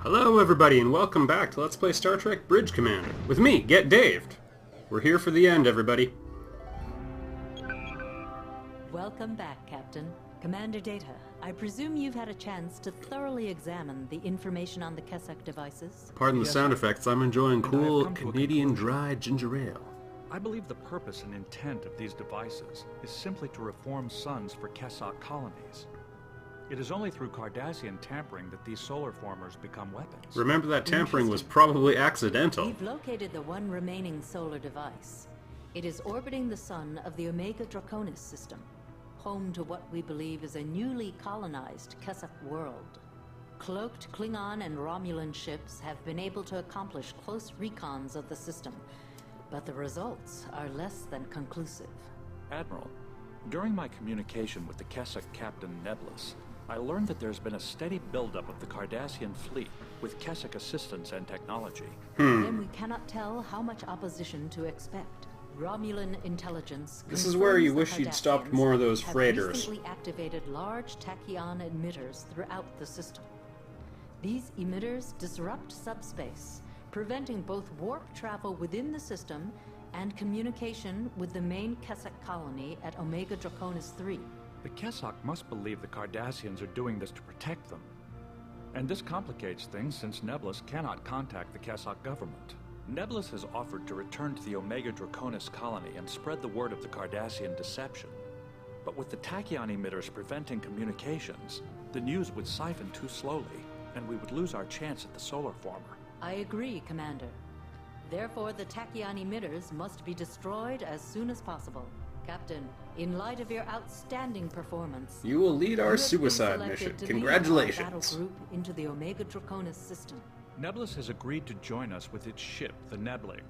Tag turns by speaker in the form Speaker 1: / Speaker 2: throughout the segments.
Speaker 1: Hello everybody and welcome back to Let's Play Star Trek Bridge Commander. With me, Get Daved. We're here for the end, everybody.
Speaker 2: Welcome back, Captain. Commander Data, I presume you've had a chance to thoroughly examine the information on the Kessak devices?
Speaker 1: Pardon the sound effects, I'm enjoying cool Canadian dry ginger ale.
Speaker 3: I believe the purpose and intent of these devices is simply to reform suns for Kessak colonies. It is only through Cardassian tampering that these solar formers become weapons.
Speaker 1: Remember that tampering was probably accidental.
Speaker 2: We've located the one remaining solar device. It is orbiting the sun of the Omega Draconis system, home to what we believe is a newly colonized Kessak world. Cloaked Klingon and Romulan ships have been able to accomplish close recons of the system, but the results are less than conclusive.
Speaker 3: Admiral, during my communication with the Kessak Captain Nebulous, I learned that there's been a steady buildup of the Cardassian fleet with Kessak assistance and technology.
Speaker 2: Then we cannot tell how much opposition to expect. Romulan intelligence.
Speaker 1: This is where you wish you'd stopped more of those freighters.
Speaker 2: Have recently activated large tachyon emitters throughout the system. These emitters disrupt subspace, preventing both warp travel within the system and communication with the main Kessak colony at Omega Draconis 3.
Speaker 3: The Kessak must believe the Cardassians are doing this to protect them. And this complicates things since Nebulous cannot contact the Kessak government. Nebulous has offered to return to the Omega Draconis colony and spread the word of the Cardassian deception. But with the tachyon emitters preventing communications, the news would siphon too slowly, and we would lose our chance at the solar former.
Speaker 2: I agree, Commander. Therefore, the tachyon emitters must be destroyed as soon as possible. Captain, in light of your outstanding performance,
Speaker 1: You will lead our
Speaker 2: you have been
Speaker 1: suicide
Speaker 2: selected
Speaker 1: mission.
Speaker 2: to lead our
Speaker 1: Congratulations.
Speaker 2: battle group into the Omega Draconis system.
Speaker 3: Nebulous has agreed to join us with its ship, the Neblig.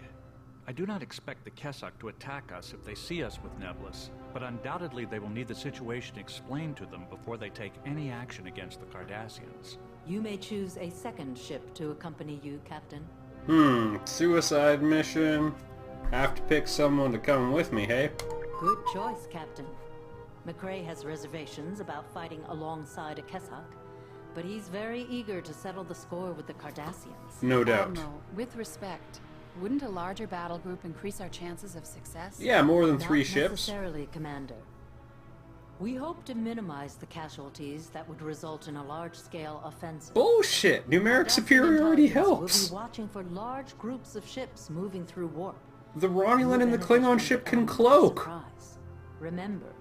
Speaker 3: I do not expect the Kessak to attack us if they see us with Nebulous, but undoubtedly they will need the situation explained to them before they take any action against the Cardassians.
Speaker 2: You may choose a second ship to accompany you, Captain.
Speaker 1: Suicide mission. Have to pick someone to come with me, hey?
Speaker 2: Good choice, Captain. McCrae has reservations about fighting alongside a Kessak, but he's very eager to settle the score with the Cardassians.
Speaker 1: No doubt.
Speaker 4: Admiral, with respect, wouldn't a larger battle group increase our chances of success?
Speaker 1: Yeah, more than
Speaker 2: Not
Speaker 1: 3 ships.
Speaker 2: necessarily, Commander. We hope to minimize the casualties that would result in a large-scale offensive.
Speaker 1: Bullshit! Numeric
Speaker 2: Cardassian
Speaker 1: superiority
Speaker 2: intelligence
Speaker 1: helps.
Speaker 2: We'll be watching for large groups of ships moving through warp.
Speaker 1: The Romulan and the
Speaker 2: Benefit
Speaker 1: Klingon
Speaker 2: from
Speaker 1: ship
Speaker 2: the
Speaker 1: can
Speaker 2: element of
Speaker 1: cloak.
Speaker 2: surprise. Remember,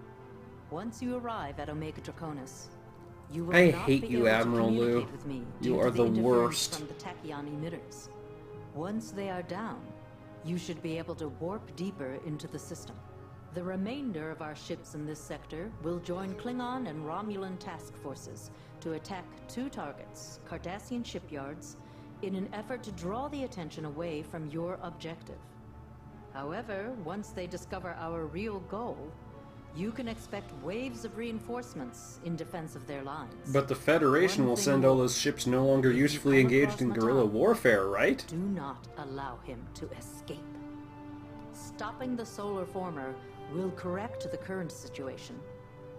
Speaker 2: once you arrive at Omega Draconis, you will
Speaker 1: I
Speaker 2: not
Speaker 1: hate
Speaker 2: be
Speaker 1: you,
Speaker 2: able to
Speaker 1: Admiral Lou.
Speaker 2: communicate with me
Speaker 1: You
Speaker 2: due
Speaker 1: are
Speaker 2: to
Speaker 1: the
Speaker 2: interference
Speaker 1: worst.
Speaker 2: from the tachyon emitters. Once they are down, you should be able to warp deeper into the system. The remainder of our ships in this sector will join Klingon and Romulan task forces to attack 2 targets, Cardassian shipyards, in an effort to draw the attention away from your objective. However, once they discover our real goal, you can expect waves of reinforcements in defense of their lines.
Speaker 1: But the Federation
Speaker 2: One
Speaker 1: will
Speaker 2: thing
Speaker 1: send all those ships no longer
Speaker 2: if you
Speaker 1: usefully
Speaker 2: come
Speaker 1: engaged in
Speaker 2: across
Speaker 1: guerrilla
Speaker 2: Matan,
Speaker 1: warfare, right?
Speaker 2: Do not allow him to escape. Stopping the solar former will correct the current situation,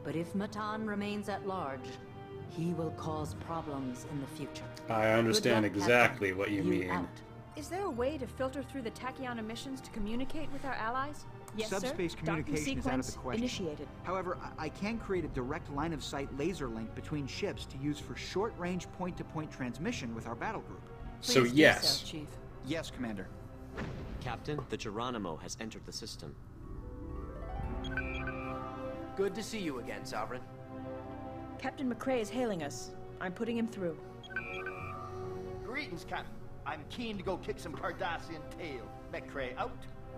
Speaker 2: but if Matan remains at large, he will cause problems in the future.
Speaker 1: I understand
Speaker 2: Good luck,
Speaker 1: exactly
Speaker 2: Captain.
Speaker 1: what you mean.
Speaker 2: Out.
Speaker 5: Is there a way to filter through the tachyon emissions to communicate with our allies?
Speaker 6: Yes, Subspace
Speaker 5: sir.
Speaker 6: communication is out of the
Speaker 5: Sequence
Speaker 6: question.
Speaker 5: initiated.
Speaker 6: However, I can create a direct line-of-sight laser link between ships to use for short-range point-to-point transmission with our battle group.
Speaker 1: So
Speaker 4: Please do
Speaker 1: yes.
Speaker 4: so, Chief.
Speaker 6: Yes, Commander.
Speaker 7: Captain, the Geronimo has entered the system.
Speaker 8: Good to see you again, Sovereign.
Speaker 5: Captain McCrae is hailing us. I'm putting him through.
Speaker 9: Greetings, Captain. I'm keen to go kick some Cardassian tail. McCrae out.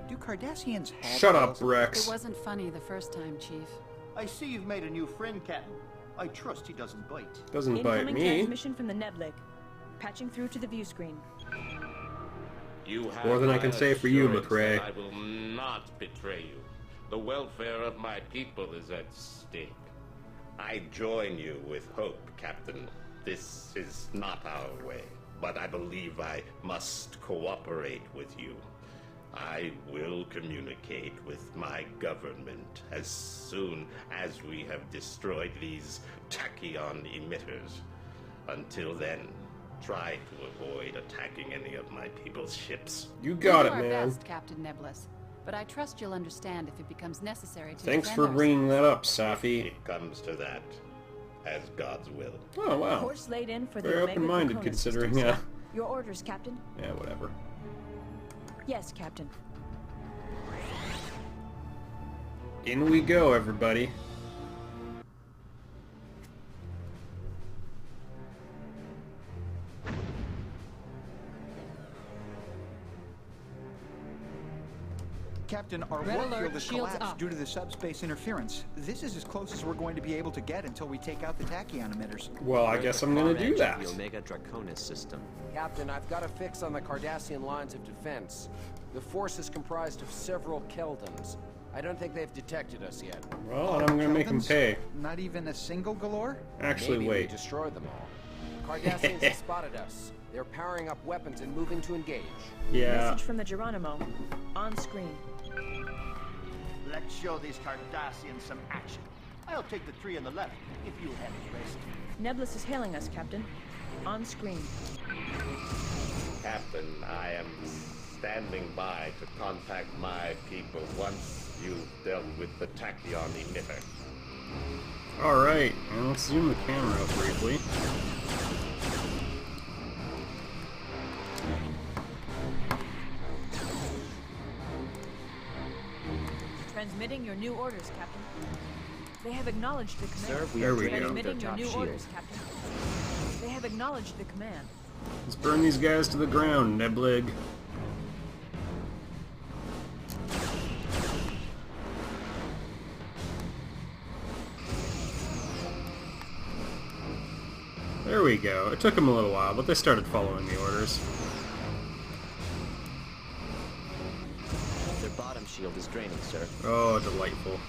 Speaker 6: Do Cardassians have
Speaker 1: Shut up,
Speaker 6: tails?
Speaker 4: It
Speaker 1: Rex.
Speaker 4: wasn't funny the first time, Chief.
Speaker 9: I see you've made a new friend, Captain. I trust he doesn't bite.
Speaker 1: Doesn't bite
Speaker 5: Incoming
Speaker 1: me.
Speaker 5: transmission from the Neblig. Patching through to the view screen.
Speaker 10: You have
Speaker 1: More than I
Speaker 10: my
Speaker 1: can say for you,
Speaker 10: assurance
Speaker 1: McCrae.
Speaker 10: that I will not betray you. The welfare of my people is at stake. I join you with hope, Captain. This is not our way, but I believe I must cooperate with you. I will communicate with my government as soon as we have destroyed these tachyon emitters. Until then, Try to avoid attacking any of my people's ships.
Speaker 1: You got it,
Speaker 4: We'll do our
Speaker 1: man.
Speaker 4: best, Captain Nebulous, but I trust you'll understand if it becomes necessary to
Speaker 1: Thanks
Speaker 4: defend
Speaker 1: for bringing that
Speaker 4: ourselves.
Speaker 1: up, Safi.
Speaker 10: It comes to that, as God's will.
Speaker 1: Oh, wow.
Speaker 5: Course laid in for the
Speaker 1: Very
Speaker 5: Omega
Speaker 1: open-minded
Speaker 5: Draconis
Speaker 1: considering,
Speaker 5: system,
Speaker 1: yeah.
Speaker 5: sir. Your orders, Captain.
Speaker 1: Yeah, whatever.
Speaker 5: Yes, Captain.
Speaker 1: In we go, everybody.
Speaker 6: Captain, our
Speaker 4: Red
Speaker 6: warp
Speaker 4: alert,
Speaker 6: field has
Speaker 4: shields
Speaker 6: collapsed
Speaker 4: up.
Speaker 6: due to the subspace interference. This is as close as we're going to be able to get until we take out the tachyon emitters.
Speaker 1: Well, I
Speaker 7: We're at
Speaker 1: guess
Speaker 7: the
Speaker 1: I'm gonna
Speaker 7: far
Speaker 1: do
Speaker 7: edge
Speaker 1: that.
Speaker 7: of the Omega Draconis system.
Speaker 8: Captain, I've got a fix on the Cardassian lines of defense. The force is comprised of several Keldons. I don't think they've detected us yet.
Speaker 1: Well, and I'm gonna make them
Speaker 6: Keldons?
Speaker 1: pay.
Speaker 6: Not even a single galore?
Speaker 1: Actually,
Speaker 8: Maybe
Speaker 1: wait.
Speaker 8: we destroyed them all. Cardassians have spotted us. They're powering up weapons and moving to engage.
Speaker 1: Yeah.
Speaker 5: Message from the Geronimo. On screen.
Speaker 9: Let's show these Cardassians some action. I'll take the tree on the left if you have the rest.
Speaker 5: Nebulous is hailing us, Captain. On screen.
Speaker 10: Captain, I am standing by to contact my people once you've dealt with the tachyon emitter.
Speaker 1: Alright, and let's zoom the camera up briefly.
Speaker 5: Transmitting your new orders, Captain. They have acknowledged the command.
Speaker 7: Sir, we
Speaker 1: There
Speaker 7: are
Speaker 1: we go.
Speaker 7: draining their
Speaker 5: Transmitting your
Speaker 7: top
Speaker 5: new
Speaker 7: shield.
Speaker 5: orders, Captain. They have acknowledged the command.
Speaker 1: Let's burn these guys to the ground, Neblig. There we go. It took them a little while, but they started following the orders.
Speaker 7: Their bottom shield is draining, sir.
Speaker 1: Oh, delightful.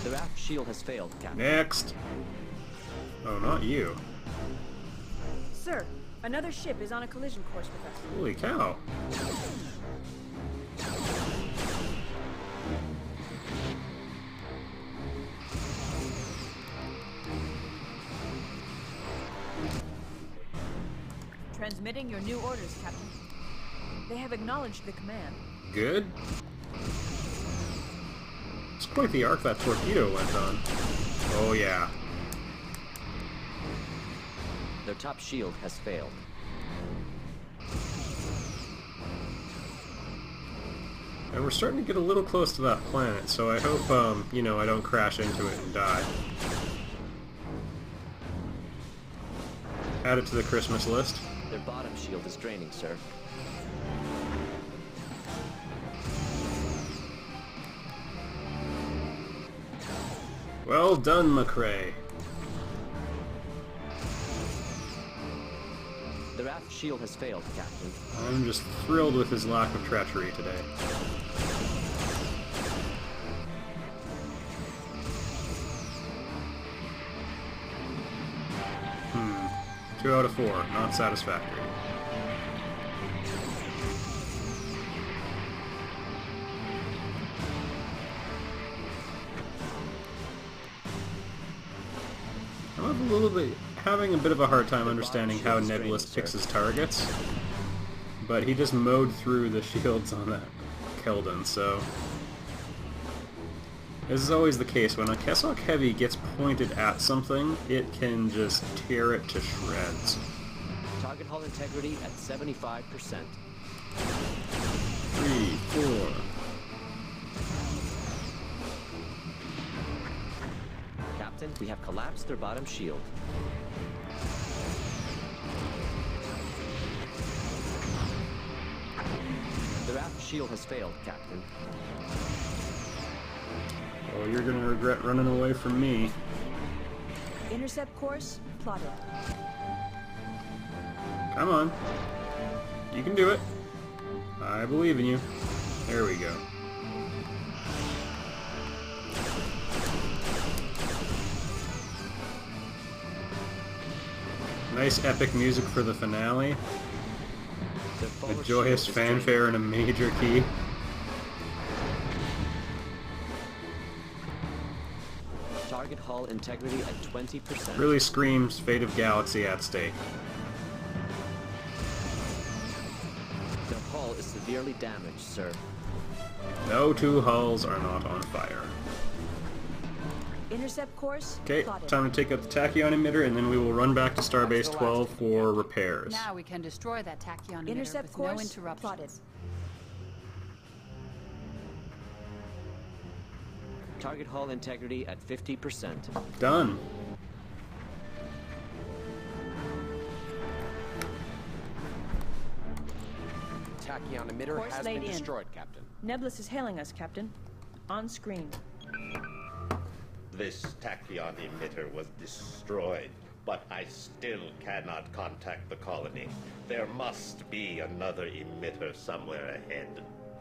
Speaker 7: Their aft shield has failed, Captain.
Speaker 1: Next. Oh, not you.
Speaker 5: Sir, another ship is on a collision course with us.
Speaker 1: Holy cow.
Speaker 5: Transmitting your new orders, Captain. They have acknowledged the command.
Speaker 1: Good. It's quite the arc that torpedo went on. Oh, yeah.
Speaker 7: Their top shield has failed.
Speaker 1: And we're starting to get a little close to that planet, so I hope, you know, I don't crash into it and die. Add it to the Christmas list.
Speaker 7: Their bottom shield is draining, sir.
Speaker 1: Well done, McCrae.
Speaker 7: Their aft shield has failed, Captain.
Speaker 1: I'm just thrilled with his lack of treachery today. Hmm. 2 out of 4. Not satisfactory. I'm having a bit of a hard time understanding how Nebulous picks his targets, but he just mowed through the shields on that Keldon, so... This is always the case. When a Kessok Heavy gets pointed at something, it can just tear it to shreds.
Speaker 7: Target hull integrity at 75%.
Speaker 1: 3, 4...
Speaker 7: Captain, we have collapsed their bottom shield. Their aft shield has failed, Captain.
Speaker 1: Oh, you're gonna regret running away from me.
Speaker 5: Intercept course plotted.
Speaker 1: Come on. You can do it. I believe in you. There we go. Nice epic music for the finale.
Speaker 7: Their
Speaker 1: A
Speaker 7: forward
Speaker 1: joyous
Speaker 7: shield is draining.
Speaker 1: fanfare and a major key.
Speaker 7: hull integrity at 20%.
Speaker 1: Really screams fate of galaxy at stake.
Speaker 7: The hull is severely damaged, sir.
Speaker 1: No two hulls are not on fire.
Speaker 5: Intercept course
Speaker 1: Okay,
Speaker 5: plotted.
Speaker 1: time to take out the tachyon emitter, and then we will run back to Starbase 12 for repairs.
Speaker 4: Now we can destroy that tachyon emitter
Speaker 5: Intercept
Speaker 4: with
Speaker 5: course
Speaker 4: no interruptions.
Speaker 5: plotted.
Speaker 7: Target hull integrity at 50%.
Speaker 1: Done.
Speaker 8: Tachyon emitter
Speaker 5: Course
Speaker 8: has
Speaker 5: laid
Speaker 8: been
Speaker 5: in.
Speaker 8: destroyed, Captain.
Speaker 5: Nebulous is hailing us, Captain. On screen.
Speaker 10: This tachyon emitter was destroyed, but I still cannot contact the colony. There must be another emitter somewhere ahead.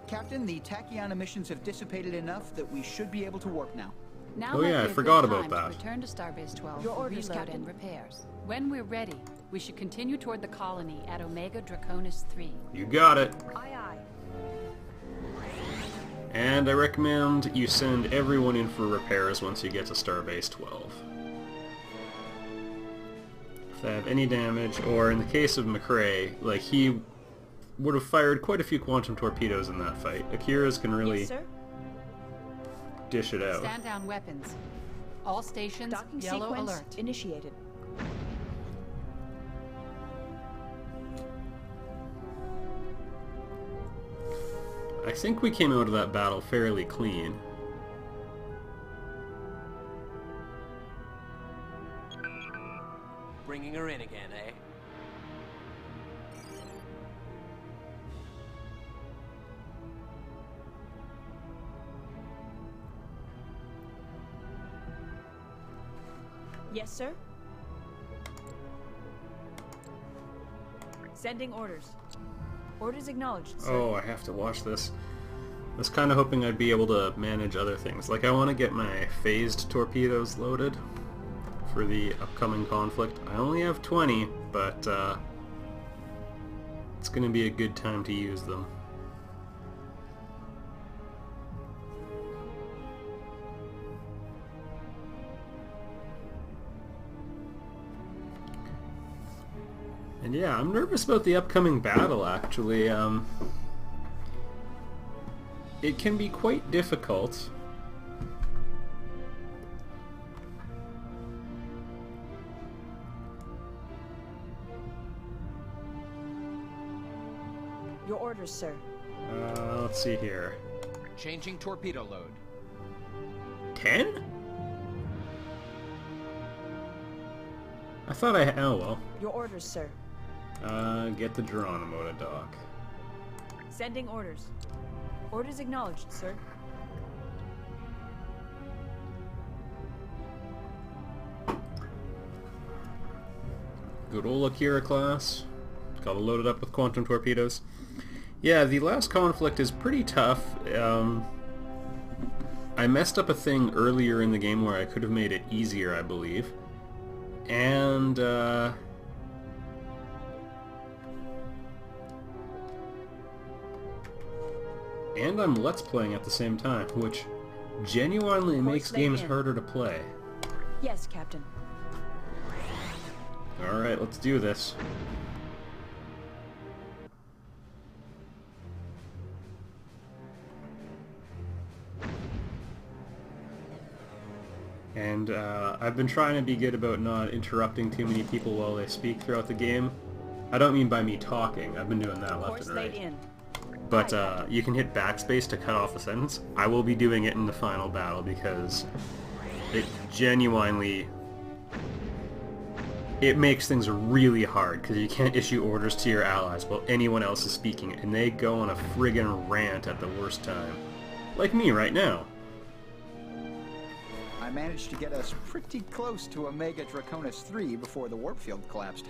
Speaker 6: Captain, the tachyon emissions have dissipated enough that we should be able to warp now.
Speaker 4: Now
Speaker 1: Oh
Speaker 4: might
Speaker 1: yeah,
Speaker 4: be
Speaker 1: I
Speaker 4: a
Speaker 1: forgot
Speaker 4: good
Speaker 1: about
Speaker 4: time
Speaker 1: that.
Speaker 4: to return to Starbase 12
Speaker 5: Your
Speaker 4: for
Speaker 5: orders,
Speaker 4: reload
Speaker 5: Captain.
Speaker 4: and repairs. When we're ready, we should continue toward the colony at Omega Draconis 3.
Speaker 1: You got it.
Speaker 5: Aye, aye.
Speaker 1: And I recommend you send everyone in for repairs once you get to Starbase 12. If they have any damage, or in the case of McRae, like he would have fired quite a few quantum torpedoes in that fight. Akira's can really
Speaker 5: Yes, sir.
Speaker 1: dish it out.
Speaker 4: Stand down weapons. All stations,
Speaker 5: Docking
Speaker 4: yellow
Speaker 5: sequence
Speaker 4: alert.
Speaker 5: initiated.
Speaker 1: I think we came out of that battle fairly clean.
Speaker 8: Bringing her in again, eh?
Speaker 5: Yes, sir. Sending orders. Orders acknowledged, sir.
Speaker 1: Oh, I have to watch this. I was kind of hoping I'd be able to manage other things. Like, I want to get my phased torpedoes loaded for the upcoming conflict. I only have 20, but it's going to be a good time to use them. And yeah, I'm nervous about the upcoming battle, actually. It can be quite difficult.
Speaker 5: Your orders, sir.
Speaker 1: Let's see here.
Speaker 8: Changing torpedo load.
Speaker 1: 10? I thought oh well.
Speaker 5: Your orders, sir.
Speaker 1: Get the Geronimo to dock.
Speaker 5: Sending orders. Orders acknowledged, sir.
Speaker 1: Good old Akira class. Got it loaded up with quantum torpedoes. Yeah, the last conflict is pretty tough. I messed up a thing earlier in the game where I could have made it easier, I believe. And, I'm Let's Playing at the same time, which genuinely makes
Speaker 5: laid
Speaker 1: games
Speaker 5: in.
Speaker 1: harder to play.
Speaker 5: Yes, Captain.
Speaker 1: Alright, let's do this. And I've been trying to be good about not interrupting too many people while they speak throughout the game. I don't mean by me talking, I've been doing that left
Speaker 5: Course
Speaker 1: and
Speaker 5: laid
Speaker 1: right.
Speaker 5: in.
Speaker 1: But you can hit backspace to cut off a sentence. I will be doing it in the final battle because it genuinely... It makes things really hard because you can't issue orders to your allies while anyone else is speaking, and they go on a friggin' rant at the worst time. Like me right now.
Speaker 6: I managed to get us pretty close to Omega Draconis 3 before the warp field collapsed.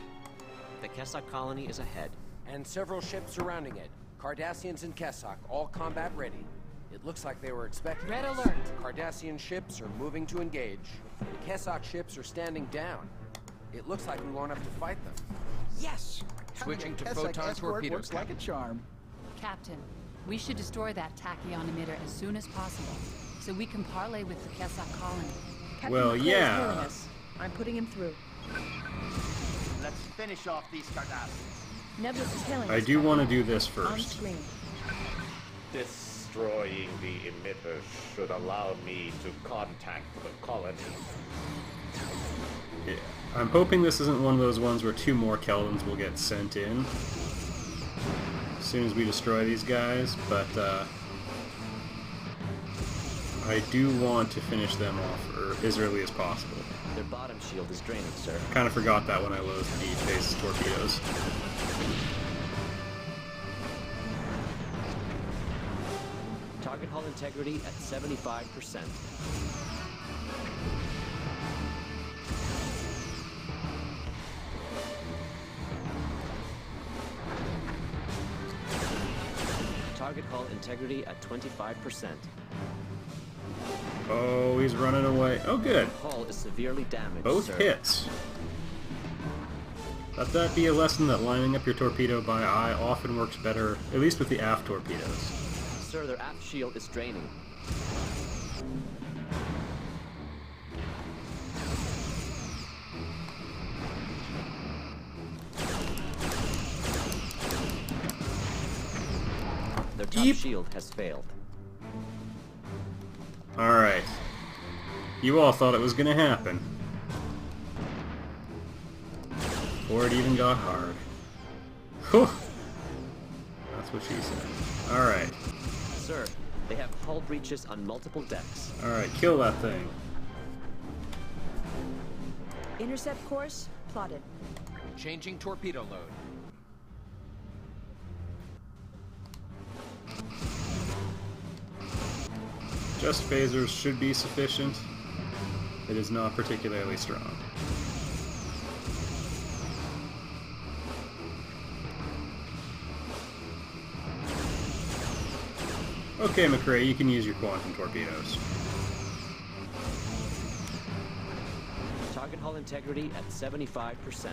Speaker 7: The Kessock colony is ahead.
Speaker 8: And several ships surrounding it. Cardassians and Kessock, all combat ready. It looks like they were expecting
Speaker 4: Red
Speaker 8: us.
Speaker 4: alert.
Speaker 8: Cardassian ships are moving to engage. The Kessock ships are standing down. It looks like we won't have to fight them.
Speaker 6: Yes!
Speaker 8: Switching to
Speaker 6: Having a
Speaker 8: photon
Speaker 6: Kessock escort
Speaker 8: torpedoes,
Speaker 6: works like a charm.
Speaker 4: Captain, we should destroy that tachyon emitter as soon as possible, so we can parley with the Kessock colony.
Speaker 5: Captain
Speaker 1: Well,
Speaker 5: McClay
Speaker 1: yeah.
Speaker 5: is hailing us. I'm putting him through.
Speaker 9: Let's finish off these Cardassians.
Speaker 5: Nebulous is hailing
Speaker 1: I
Speaker 5: us.
Speaker 1: do want to do this
Speaker 5: On
Speaker 1: first.
Speaker 5: screen.
Speaker 10: Destroying the emitter should allow me to contact the colony.
Speaker 1: Yeah. I'm hoping this isn't one of those ones where 2 more Keldons will get sent in as soon as we destroy these guys, but I do want to finish them off as early as possible.
Speaker 7: Their bottom shield is draining, sir.
Speaker 1: Kind of forgot that when I loaded the phase torpedoes.
Speaker 7: Target hull integrity at 75%. Target hull integrity at 25%.
Speaker 1: Oh, he's running away. Oh, good.
Speaker 7: Hull is severely damaged,
Speaker 1: Both
Speaker 7: sir.
Speaker 1: hits. Let that be a lesson that lining up your torpedo by eye often works better, at least with the aft torpedoes.
Speaker 7: Sir, their aft shield is draining. Their top
Speaker 1: Yeep.
Speaker 7: shield has failed.
Speaker 1: Alright. You all thought it was gonna happen. Before it even got hard. Whew! That's what she said. Alright.
Speaker 7: Sir, they have hull breaches on multiple decks.
Speaker 1: Alright, kill that thing.
Speaker 5: Intercept course plotted.
Speaker 8: Changing torpedo load.
Speaker 1: Just phasers should be sufficient. It is not particularly strong. Okay, McRae, you can use your quantum torpedoes.
Speaker 7: Target hull integrity at 75%.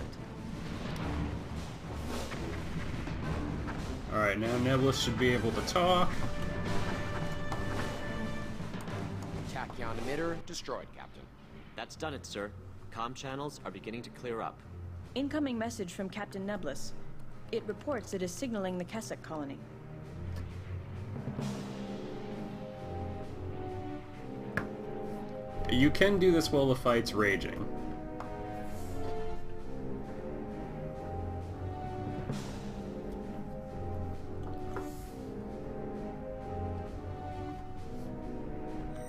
Speaker 1: Alright, now Nebulous should be able to talk.
Speaker 8: Tachyon emitter destroyed, Captain.
Speaker 7: That's done it, sir. Comm channels are beginning to clear up.
Speaker 5: Incoming message from Captain Nebulous. It reports it is signaling the Keswick colony.
Speaker 1: You can do this while the fight's raging.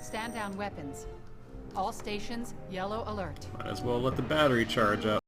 Speaker 4: Stand down weapons. All stations, yellow alert.
Speaker 1: Might as well let the battery charge up.